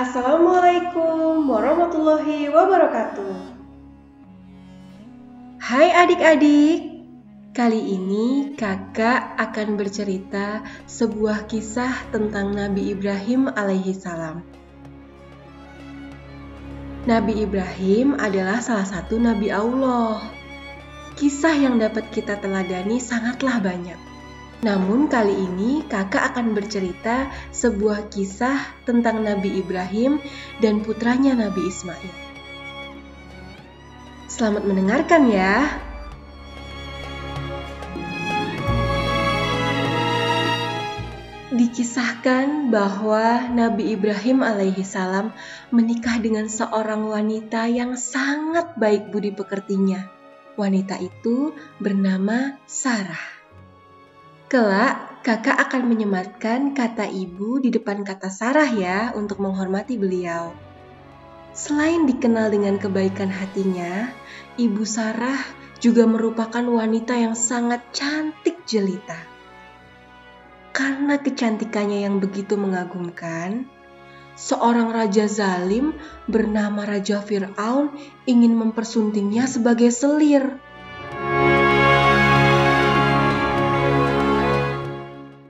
Assalamualaikum warahmatullahi wabarakatuh. Hai adik-adik, kali ini kakak akan bercerita sebuah kisah tentang Nabi Ibrahim alaihi salam. Nabi Ibrahim adalah salah satu Nabi Allah. Kisah yang dapat kita teladani sangatlah banyak. Namun kali ini kakak akan bercerita sebuah kisah tentang Nabi Ibrahim dan putranya Nabi Ismail. Selamat mendengarkan ya. Dikisahkan bahwa Nabi Ibrahim alaihi salam menikah dengan seorang wanita yang sangat baik budi pekertinya. Wanita itu bernama Sarah. Kelak, kakak akan menyematkan kata ibu di depan kata Sarah ya untuk menghormati beliau. Selain dikenal dengan kebaikan hatinya, Ibu Sarah juga merupakan wanita yang sangat cantik jelita. Karena kecantikannya yang begitu mengagumkan, seorang raja zalim bernama Raja Fir'aun ingin mempersuntingnya sebagai selir.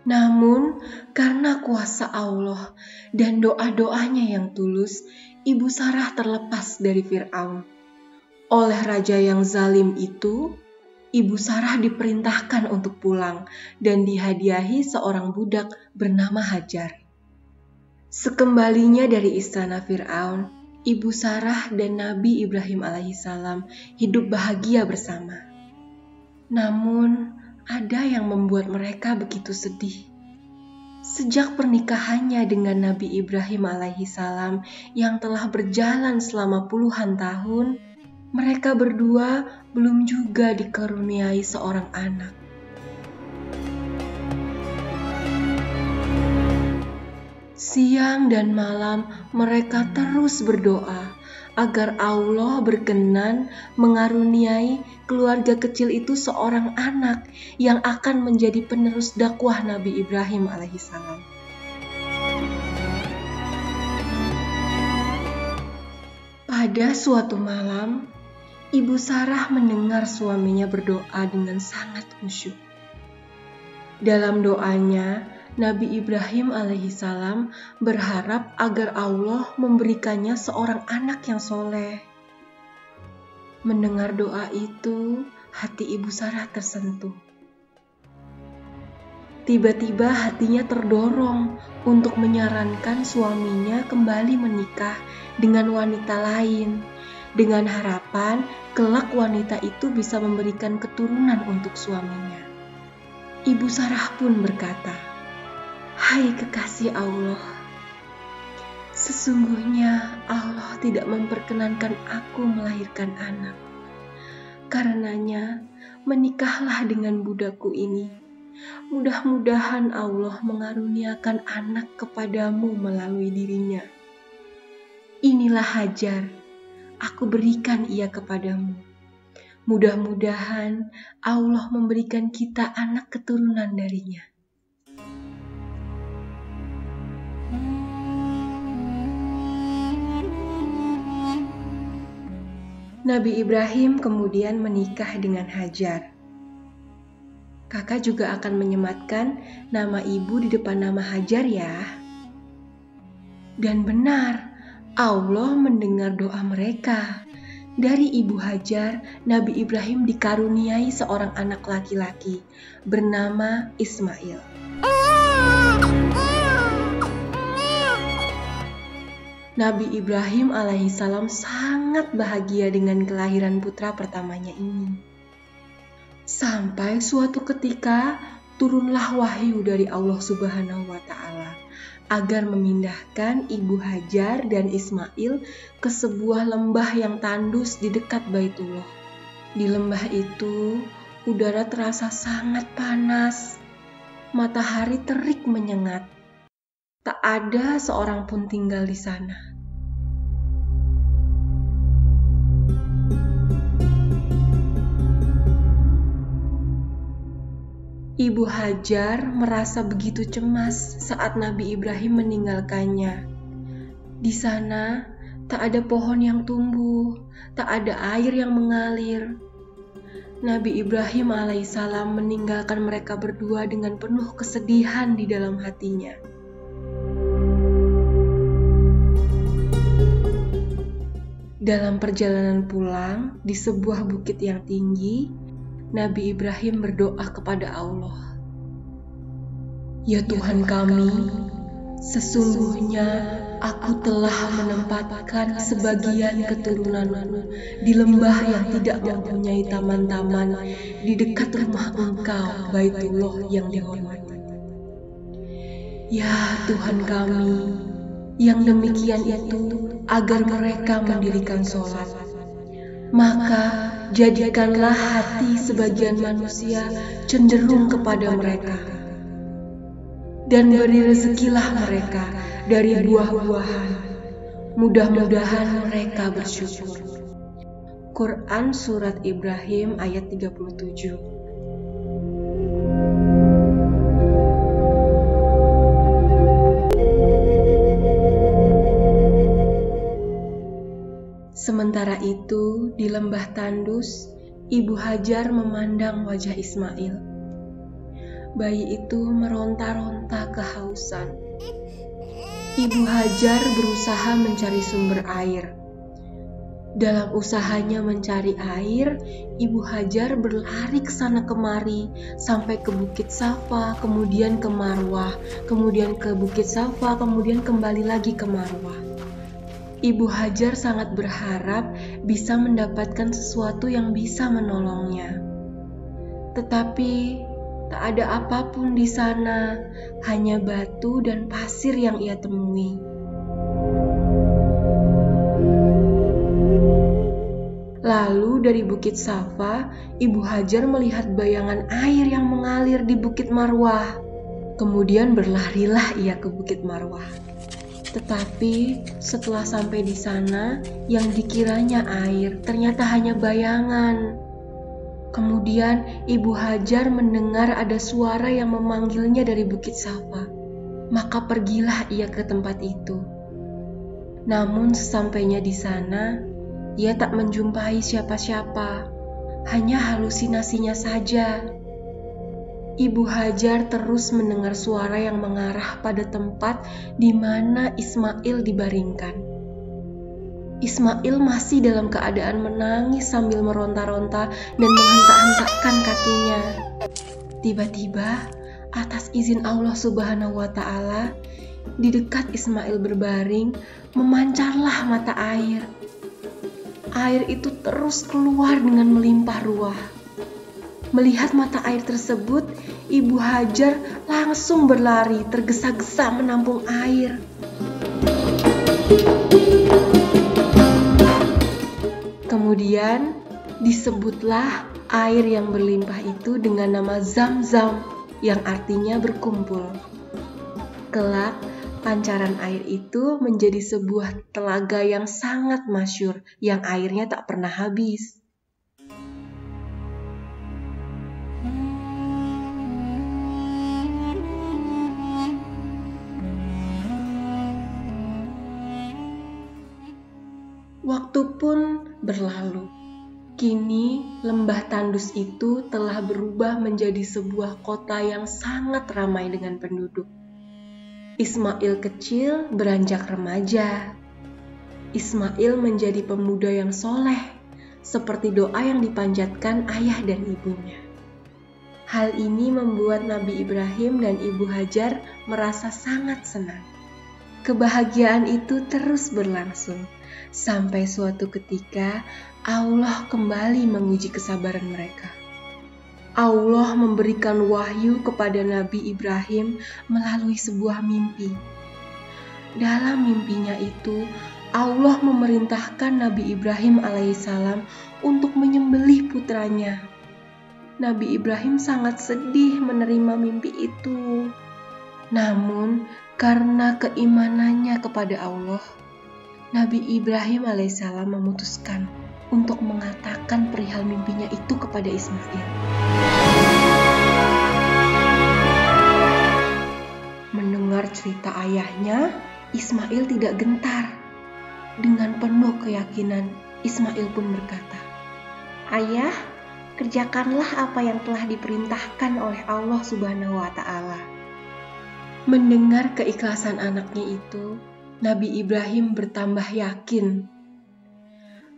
Namun, karena kuasa Allah dan doa-doanya yang tulus, Ibu Sarah terlepas dari Fir'aun. Oleh raja yang zalim itu, Ibu Sarah diperintahkan untuk pulang dan dihadiahi seorang budak bernama Hajar. Sekembalinya dari istana Fir'aun, Ibu Sarah dan Nabi Ibrahim alaihissalam hidup bahagia bersama. Namun, ada yang membuat mereka begitu sedih. Sejak pernikahannya dengan Nabi Ibrahim alaihissalam yang telah berjalan selama puluhan tahun, mereka berdua belum juga dikaruniai seorang anak. Siang dan malam mereka terus berdoa agar Allah berkenan mengaruniai keluarga kecil itu seorang anak yang akan menjadi penerus dakwah Nabi Ibrahim alaihissalam. Pada suatu malam, Ibu Sarah mendengar suaminya berdoa dengan sangat khusyuk. Dalam doanya, Nabi Ibrahim alaihissalam berharap agar Allah memberikannya seorang anak yang soleh. Mendengar doa itu, hati Ibu Sarah tersentuh. Tiba-tiba hatinya terdorong untuk menyarankan suaminya kembali menikah dengan wanita lain, dengan harapan kelak wanita itu bisa memberikan keturunan untuk suaminya. Ibu Sarah pun berkata, "Hai kekasih Allah, sesungguhnya Allah tidak memperkenankan aku melahirkan anak. Karenanya, menikahlah dengan budakku ini. Mudah-mudahan Allah mengaruniakan anak kepadamu melalui dirinya. Inilah Hajar, aku berikan ia kepadamu. Mudah-mudahan Allah memberikan kita anak keturunan darinya." Nabi Ibrahim kemudian menikah dengan Hajar. Kakak juga akan menyematkan nama ibu di depan nama Hajar ya. Dan benar, Allah mendengar doa mereka. Dari ibu Hajar, Nabi Ibrahim dikaruniai seorang anak laki-laki bernama Ismail. Nabi Ibrahim alaihissalam sangat bahagia dengan kelahiran putra pertamanya ini. Sampai suatu ketika turunlah wahyu dari Allah Subhanahu wa Ta'ala agar memindahkan Ibu Hajar dan Ismail ke sebuah lembah yang tandus di dekat Baitullah. Di lembah itu, udara terasa sangat panas. Matahari terik menyengat. Tak ada seorang pun tinggal di sana. Ibu Hajar merasa begitu cemas saat Nabi Ibrahim meninggalkannya. Di sana tak ada pohon yang tumbuh, tak ada air yang mengalir. Nabi Ibrahim alaihissalam meninggalkan mereka berdua dengan penuh kesedihan di dalam hatinya. Dalam perjalanan pulang di sebuah bukit yang tinggi, Nabi Ibrahim berdoa kepada Allah. Ya Tuhan kami, sesungguhnya aku telah menempatkan sebagian keturunanku di lembah yang tidak mempunyai taman-taman di dekat rumah Engkau, Baitullah yang dihormati. Ya Tuhan kami, yang demikian itu agar mereka mendirikan sholat. Maka jadikanlah hati sebagian manusia cenderung kepada mereka, dan beri rezekilah mereka dari buah-buahan. Mudah-mudahan mereka bersyukur. Quran Surat Ibrahim ayat 37. Sementara itu, di lembah tandus, Ibu Hajar memandang wajah Ismail. Bayi itu meronta-ronta kehausan. Ibu Hajar berusaha mencari sumber air. Dalam usahanya mencari air, Ibu Hajar berlari ke sana kemari sampai ke Bukit Safa, kemudian ke Marwah, kemudian ke Bukit Safa, kemudian kembali lagi ke Marwah. Ibu Hajar sangat berharap bisa mendapatkan sesuatu yang bisa menolongnya. Tetapi tak ada apapun di sana, hanya batu dan pasir yang ia temui. Lalu dari Bukit Safa, Ibu Hajar melihat bayangan air yang mengalir di Bukit Marwah. Kemudian berlarilah ia ke Bukit Marwah. Tetapi setelah sampai di sana, yang dikiranya air ternyata hanya bayangan. Kemudian Ibu Hajar mendengar ada suara yang memanggilnya dari Bukit Safa. Maka pergilah ia ke tempat itu. Namun sesampainya di sana, ia tak menjumpai siapa-siapa, hanya halusinasinya saja. Ibu Hajar terus mendengar suara yang mengarah pada tempat di mana Ismail dibaringkan. Ismail masih dalam keadaan menangis sambil meronta-ronta dan menghentak-hentakkan kakinya. Tiba-tiba, atas izin Allah Subhanahu wa Ta'ala, di dekat Ismail berbaring, memancarlah mata air. Air itu terus keluar dengan melimpah ruah. Melihat mata air tersebut, Ibu Hajar langsung berlari tergesa-gesa menampung air. Kemudian disebutlah air yang berlimpah itu dengan nama Zam-Zam, yang artinya berkumpul. Kelak, pancaran air itu menjadi sebuah telaga yang sangat masyhur, yang airnya tak pernah habis. Waktu pun berlalu. Kini lembah tandus itu telah berubah menjadi sebuah kota yang sangat ramai dengan penduduk. Ismail kecil beranjak remaja. Ismail menjadi pemuda yang soleh, seperti doa yang dipanjatkan ayah dan ibunya. Hal ini membuat Nabi Ibrahim dan Ibu Hajar merasa sangat senang. Kebahagiaan itu terus berlangsung, sampai suatu ketika Allah kembali menguji kesabaran mereka. Allah memberikan wahyu kepada Nabi Ibrahim melalui sebuah mimpi. Dalam mimpinya itu, Allah memerintahkan Nabi Ibrahim alaihissalam untuk menyembelih putranya. Nabi Ibrahim sangat sedih menerima mimpi itu. Namun, karena keimanannya kepada Allah, Nabi Ibrahim alaihissalam memutuskan untuk mengatakan perihal mimpinya itu kepada Ismail. Mendengar cerita ayahnya, Ismail tidak gentar. Dengan penuh keyakinan, Ismail pun berkata, "Ayah, kerjakanlah apa yang telah diperintahkan oleh Allah Subhanahu wa Ta'ala." Mendengar keikhlasan anaknya itu, Nabi Ibrahim bertambah yakin.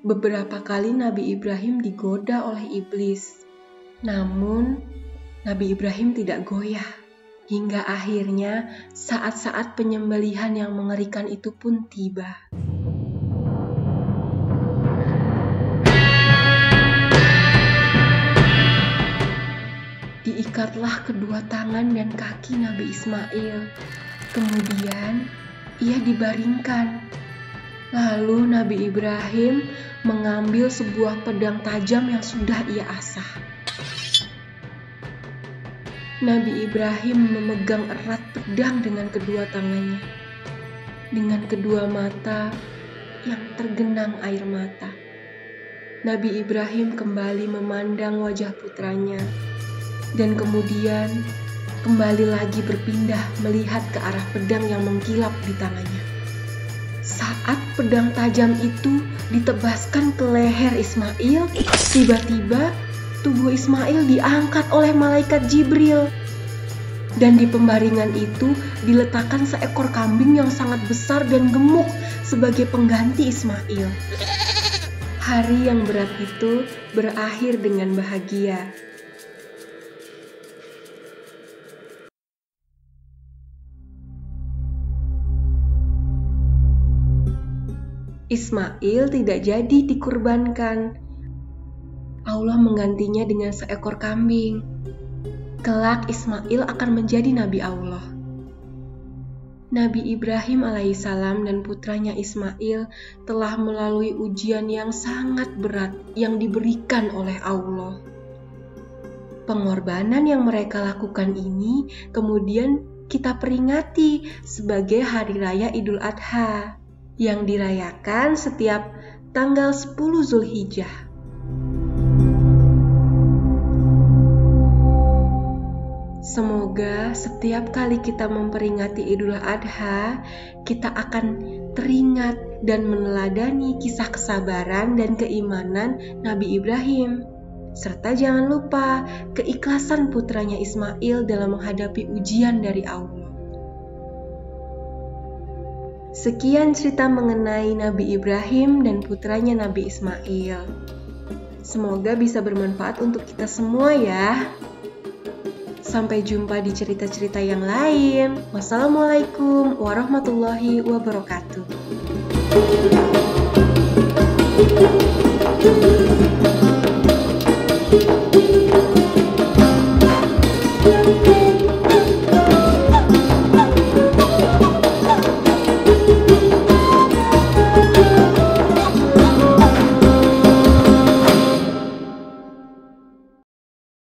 Beberapa kali Nabi Ibrahim digoda oleh iblis, namun Nabi Ibrahim tidak goyah. Hingga akhirnya saat-saat penyembelihan yang mengerikan itu pun tiba. Diikatlah kedua tangan dan kaki Nabi Ismail. Kemudian ia dibaringkan. Lalu Nabi Ibrahim mengambil sebuah pedang tajam yang sudah ia asah. Nabi Ibrahim memegang erat pedang dengan kedua tangannya. Dengan kedua mata yang tergenang air mata, Nabi Ibrahim kembali memandang wajah putranya. Dan kemudian kembali lagi berpindah melihat ke arah pedang yang mengkilap di tangannya. Saat pedang tajam itu ditebaskan ke leher Ismail, tiba-tiba tubuh Ismail diangkat oleh malaikat Jibril. Dan di pembaringan itu diletakkan seekor kambing yang sangat besar dan gemuk sebagai pengganti Ismail. Hari yang berat itu berakhir dengan bahagia. Ismail tidak jadi dikurbankan. Allah menggantinya dengan seekor kambing. Kelak Ismail akan menjadi nabi Allah. Nabi Ibrahim alaihissalam dan putranya Ismail telah melalui ujian yang sangat berat yang diberikan oleh Allah. Pengorbanan yang mereka lakukan ini kemudian kita peringati sebagai Hari Raya Idul Adha yang dirayakan setiap tanggal 10 Zulhijjah. Semoga setiap kali kita memperingati Idul Adha, kita akan teringat dan meneladani kisah kesabaran dan keimanan Nabi Ibrahim. Serta jangan lupa keikhlasan putranya Ismail dalam menghadapi ujian dari Allah. Sekian cerita mengenai Nabi Ibrahim dan putranya Nabi Ismail. Semoga bisa bermanfaat untuk kita semua ya. Sampai jumpa di cerita-cerita yang lain. Wassalamualaikum warahmatullahi wabarakatuh.